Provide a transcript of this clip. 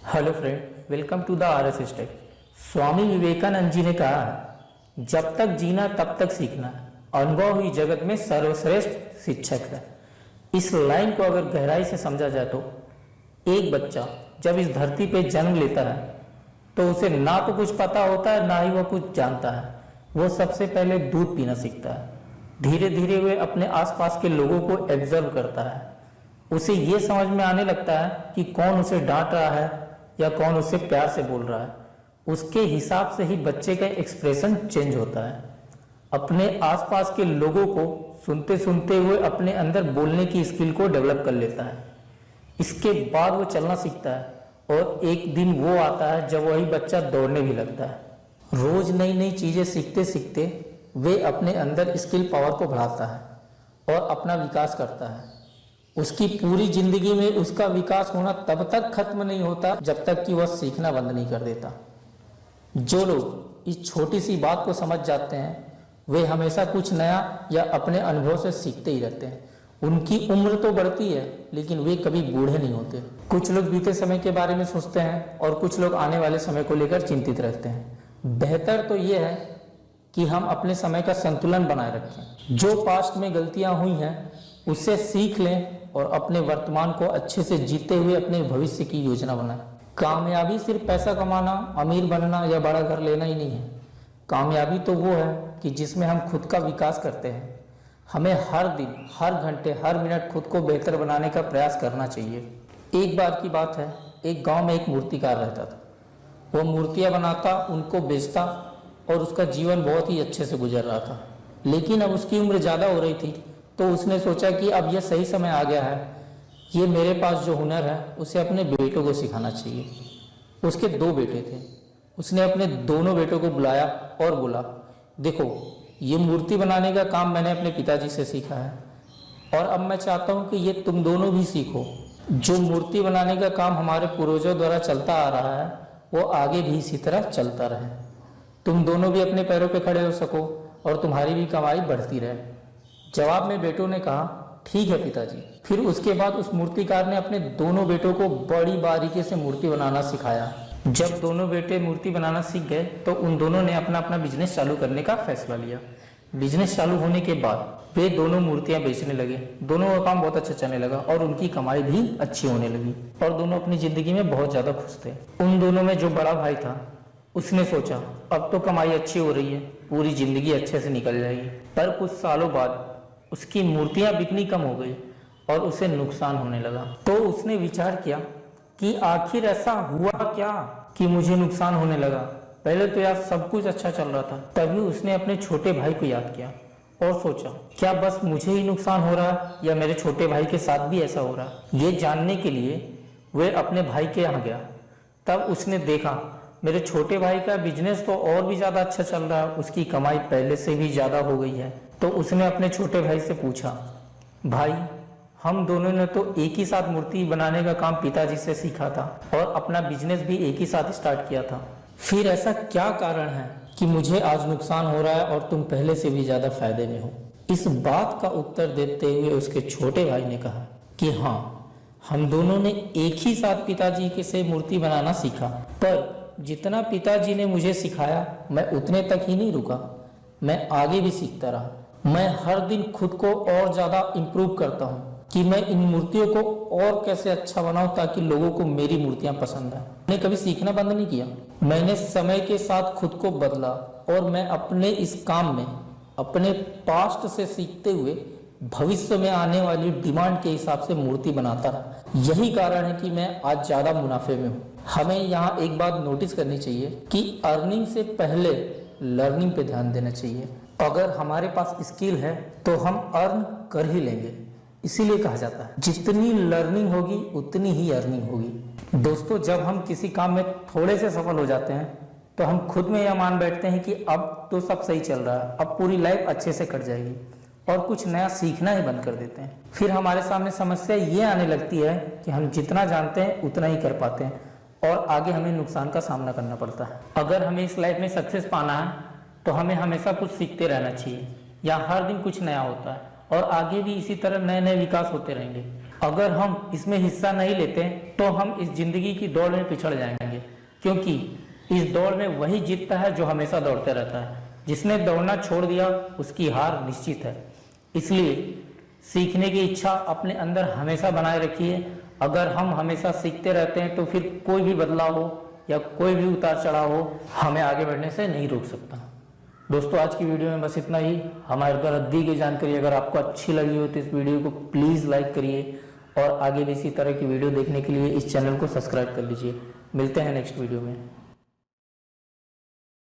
Hello friend, welcome to the RSS tech. Swami Vivekananda ji ने कहा, जब तक जीना तब तक सीखना, अनुभव ही जगत में सर्वश्रेष्ठ शिक्षक है। इस लाइन को अगर गहराई से समझा जाए तो एक बच्चा जब इस धरती पे जन्म लेता है तो उसे ना तो कुछ पता होता है, ना ही वो कुछ जानता है। वो सबसे पहले दूध पीना सीखता है। धीरे धीरे वे अपने आसपास के लोगों को ऑब्जर्व करता है। उसे ये समझ में आने लगता है कि कौन उसे डांट रहा है या कौन उससे प्यार से बोल रहा है। उसके हिसाब से ही बच्चे का एक्सप्रेशन चेंज होता है। अपने आसपास के लोगों को सुनते सुनते हुए अपने अंदर बोलने की स्किल को डेवलप कर लेता है। इसके बाद वो चलना सीखता है और एक दिन वो आता है जब वही बच्चा दौड़ने भी लगता है। रोज नई नई चीजें सीखते सीखते वे अपने अंदर स्किल पावर को बढ़ाता है और अपना विकास करता है। उसकी पूरी जिंदगी में उसका विकास होना तब तक खत्म नहीं होता जब तक कि वह सीखना बंद नहीं कर देता। जो लोग इस छोटी सी बात को समझ जाते हैं वे हमेशा कुछ नया या अपने अनुभव से सीखते ही रहते हैं। उनकी उम्र तो बढ़ती है लेकिन वे कभी बूढ़े नहीं होते। कुछ लोग बीते समय के बारे में सोचते हैं और कुछ लोग आने वाले समय को लेकर चिंतित रहते हैं। बेहतर तो यह है कि हम अपने समय का संतुलन बनाए रखें। जो पास्ट में गलतियां हुई हैं उससे सीख लें और अपने वर्तमान को अच्छे से जीते हुए अपने भविष्य की योजना बनाएं। कामयाबी सिर्फ पैसा कमाना, अमीर बनना या बड़ा घर लेना ही नहीं है। कामयाबी तो वो है कि जिसमें हम खुद का विकास करते हैं। हमें हर दिन, हर घंटे, हर मिनट खुद को बेहतर बनाने का प्रयास करना चाहिए। एक बार की बात है, एक गांव में एक मूर्तिकार रहता था। वो मूर्तियां बनाता, उनको बेचता और उसका जीवन बहुत ही अच्छे से गुजर रहा था। लेकिन अब उसकी उम्र ज़्यादा हो रही थी तो उसने सोचा कि अब यह सही समय आ गया है, ये मेरे पास जो हुनर है उसे अपने बेटों को सिखाना चाहिए। उसके 2 बेटे थे। उसने अपने दोनों बेटों को बुलाया और बोला, देखो ये मूर्ति बनाने का काम मैंने अपने पिताजी से सीखा है और अब मैं चाहता हूँ कि ये तुम दोनों भी सीखो। जो मूर्ति बनाने का काम हमारे पूर्वजों द्वारा चलता आ रहा है वो आगे भी इसी तरह चलता रहे। तुम दोनों भी अपने पैरों पर खड़े हो सको और तुम्हारी भी कमाई बढ़ती रहे। जवाब में बेटों ने कहा, ठीक है पिताजी। फिर उसके बाद उस मूर्तिकार ने अपने दोनों बेटों को बड़ी बारीकी से मूर्ति बनाना सिखाया। जब दोनों बेटे मूर्ति बनाना सीख गए तो उन दोनों ने अपना अपना बिजनेस चालू करने का फैसला लिया। बिजनेस चालू होने के बाद वे दोनों मूर्तियां बेचने लगे। दोनों का काम बहुत अच्छा चलने लगा और उनकी कमाई भी अच्छी होने लगी और दोनों अपनी जिंदगी में बहुत ज्यादा खुश थे। उन दोनों में जो बड़ा भाई था उसने सोचा, अब तो कमाई अच्छी हो रही है, पूरी जिंदगी अच्छे से निकल जाएगी। पर कुछ सालों बाद उसकी मूर्तियां बिकनी कम हो गई और उसे नुकसान होने लगा। तो उसने विचार किया कि आखिर ऐसा हुआ क्या कि मुझे नुकसान होने लगा। पहले तो यार सब कुछ अच्छा चल रहा था। तभी उसने अपने छोटे भाई को याद किया और सोचा, क्या बस मुझे ही नुकसान हो रहा है या मेरे छोटे भाई के साथ भी ऐसा हो रहा है। ये जानने के लिए वह अपने भाई के यहाँ गया। तब उसने देखा मेरे छोटे भाई का बिजनेस तो और भी ज्यादा अच्छा चल रहा है, उसकी कमाई पहले से भी ज्यादा हो गई है। तो उसने अपने छोटे भाई से पूछा, भाई हम दोनों ने तो एक ही साथ मूर्ति बनाने का काम पिताजी से सीखा था और अपना बिजनेस भी एक ही साथ स्टार्ट किया था। फिर ऐसा क्या कारण है कि मुझे आज नुकसान हो रहा है और तुम पहले से भी ज्यादा फायदे में हो। इस बात का उत्तर देते हुए उसके छोटे भाई ने कहा कि हाँ, हम दोनों ने एक ही साथ पिताजी के से मूर्ति बनाना सीखा, पर जितना पिताजी ने मुझे सिखाया मैं उतने तक ही नहीं रुका, मैं आगे भी सीखता रहा। मैं हर दिन खुद को और ज्यादा इम्प्रूव करता हूँ कि मैं इन मूर्तियों को और कैसे अच्छा बनाऊं ताकि लोगों को मेरी मूर्तियां पसंद आए। मैंने कभी सीखना बंद नहीं किया। मैंने समय के साथ खुद को बदला और मैं अपने इस काम में अपने पास्ट से सीखते हुए भविष्य में आने वाली डिमांड के हिसाब से मूर्ति बनाता रहा। यही कारण है कि मैं आज ज्यादा मुनाफे में हूँ। हमें यहाँ एक बात नोटिस करनी चाहिए कि अर्निंग से पहले लर्निंग पे ध्यान देना चाहिए। अगर हमारे पास स्किल है तो हम अर्न कर ही लेंगे। इसीलिए कहा जाता है जितनी लर्निंग होगी उतनी ही अर्निंग होगी। दोस्तों, जब हम किसी काम में थोड़े से सफल हो जाते हैं तो हम खुद में यह मान बैठते हैं कि अब तो सब सही चल रहा है, अब पूरी लाइफ अच्छे से कट जाएगी और कुछ नया सीखना ही बंद कर देते हैं। फिर हमारे सामने समस्या ये आने लगती है कि हम जितना जानते हैं उतना ही कर पाते हैं और आगे हमें नुकसान का सामना करना पड़ता है। अगर हमें इस लाइफ में सक्सेस पाना है तो हमें हमेशा कुछ सीखते रहना चाहिए। यहाँ हर दिन कुछ नया होता है और आगे भी इसी तरह नए नए विकास होते रहेंगे। अगर हम इसमें हिस्सा नहीं लेते तो हम इस जिंदगी की दौड़ में पिछड़ जाएंगे, क्योंकि इस दौड़ में वही जीतता है जो हमेशा दौड़ते रहता है। जिसने दौड़ना छोड़ दिया उसकी हार निश्चित है। इसलिए सीखने की इच्छा अपने अंदर हमेशा बनाए रखिए। अगर हम हमेशा सीखते रहते हैं तो फिर कोई भी बदलाव हो या कोई भी उतार चढ़ाव हो हमें आगे बढ़ने से नहीं रोक सकता। दोस्तों, आज की वीडियो में बस इतना ही। हमारे द्वारा दी गई जानकारी अगर आपको अच्छी लगी हो तो इस वीडियो को प्लीज़ लाइक करिए और आगे भी इसी तरह की वीडियो देखने के लिए इस चैनल को सब्सक्राइब कर लीजिए। मिलते हैं नेक्स्ट वीडियो में।